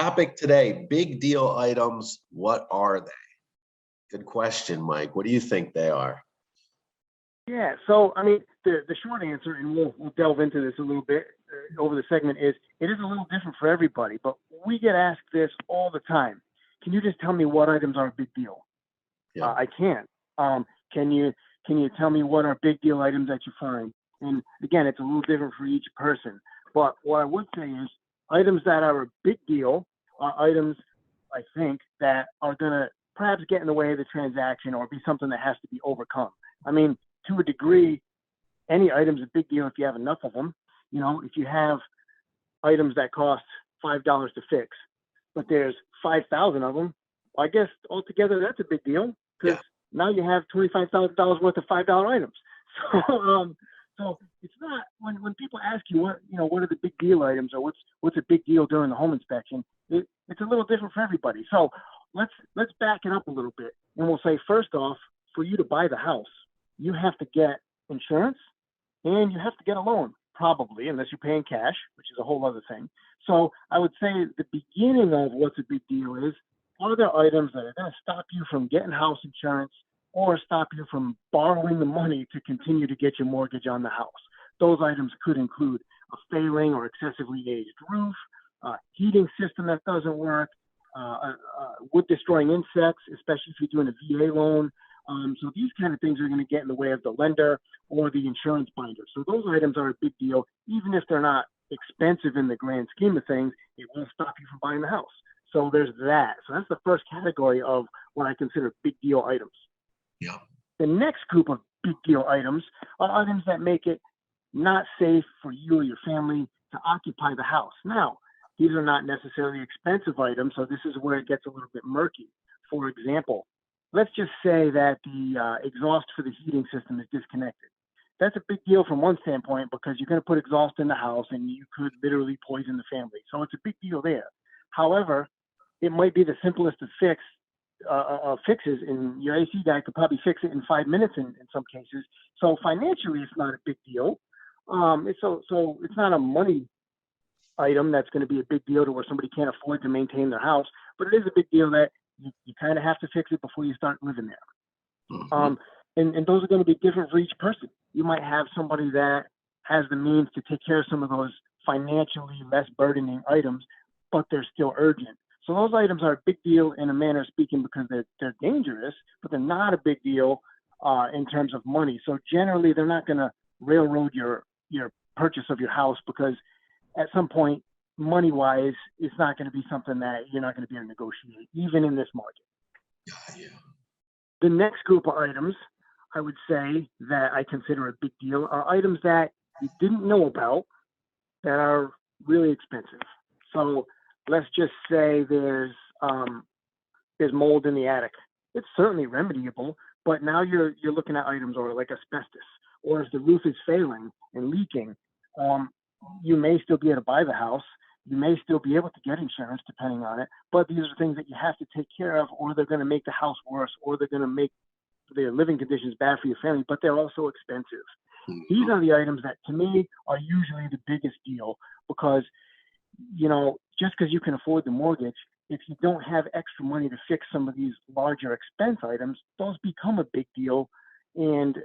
topic today, big deal items. What are they? Good question, Mike. What do you think they are? Yeah, so I mean, the short answer, and we'll delve into this a little bit over the segment, is it is a little different for everybody, but we get asked this all the time. Can you just tell me what items are a big deal? Yeah. I can't. Can you tell me what are big deal items that you find? And again, it's a little different for each person. But what I would say is items that are a big deal are items, I think, that are going to perhaps get in the way of the transaction or be something that has to be overcome. I mean, to a degree, any item's a big deal if you have enough of them. You know, if you have items that cost $5 to fix, but there's 5,000 of them, I guess altogether that's a big deal because now you have $25,000 worth of $5 items. So it's not when people ask you what are the big deal items or what's a big deal during the home inspection. It's a little different for everybody. So let's back it up a little bit, and we'll say first off, for you to buy the house, you have to get insurance and you have to get a loan, probably, unless you're paying cash, which is a whole other thing. So I would say the beginning of what's a big deal is, are there items that are going to stop you from getting house insurance or stop you from borrowing the money to continue to get your mortgage on the house? Those items could include a failing or excessively aged roof, a heating system that doesn't work, wood-destroying insects, especially if you're doing a VA loan. So these kind of things are going to get in the way of the lender or the insurance binder. So those items are a big deal, even if they're not expensive in the grand scheme of things. It won't stop you from buying the house. So there's that. So that's the first category of what I consider big deal items. Yeah. The next group of big deal items are items that make it not safe for you or your family to occupy the house. Now, these are not necessarily expensive items, so this is where it gets a little bit murky. For example, let's just say that the exhaust for the heating system is disconnected. That's a big deal from one standpoint because you're going to put exhaust in the house and you could literally poison the family. So it's a big deal there. However, it might be the simplest of fixes, and your AC guy could probably fix it in 5 minutes in some cases. So financially, it's not a big deal. So it's not a money item that's going to be a big deal to where somebody can't afford to maintain their house, but it is a big deal that you kind of have to fix it before you start living there. Mm-hmm. And those are going to be different for each person. You might have somebody that has the means to take care of some of those financially less burdening items, but they're still urgent. So those items are a big deal in a manner of speaking because they're dangerous, but they're not a big deal in terms of money. So generally, they're not going to railroad your purchase of your house because at some point, money-wise, it's not going to be something that you're not going to be able to negotiate, even in this market. Yeah. The next group of items I would say that I consider a big deal are items that you didn't know about that are really expensive. So let's just say there's mold in the attic. It's certainly remediable, but now you're looking at items or like asbestos, or if the roof is failing and leaking, you may still be able to buy the house. You may still be able to get insurance depending on it, but these are things that you have to take care of, or they're going to make the house worse, or they're going to make their living conditions bad for your family, but they're also expensive. Mm-hmm. These are the items that, to me, are usually the biggest deal because, just because you can afford the mortgage, if you don't have extra money to fix some of these larger expense items, those become a big deal. And,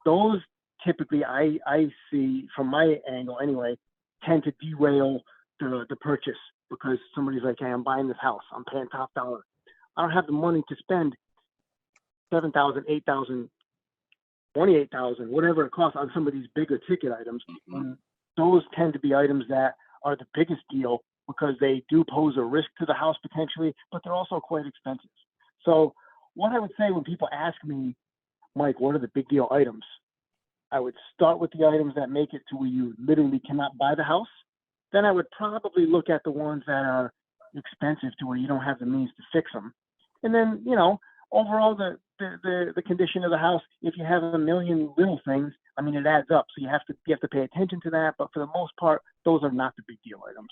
those typically I see from my angle anyway, tend to derail the purchase because somebody's like, hey, I'm buying this house. I'm paying top dollar. I don't have the money to spend $7,000, $8,000, $28,000, whatever it costs on some of these bigger ticket items. And those tend to be items that are the biggest deal because they do pose a risk to the house potentially, but they're also quite expensive. So what I would say when people ask me, Mike, what are the big deal items? I would start with the items that make it to where you literally cannot buy the house. Then I would probably look at the ones that are expensive to where you don't have the means to fix them. And then, overall the condition of the house, if you have a million little things, I mean, it adds up. So you have to pay attention to that. But for the most part, those are not the big deal items.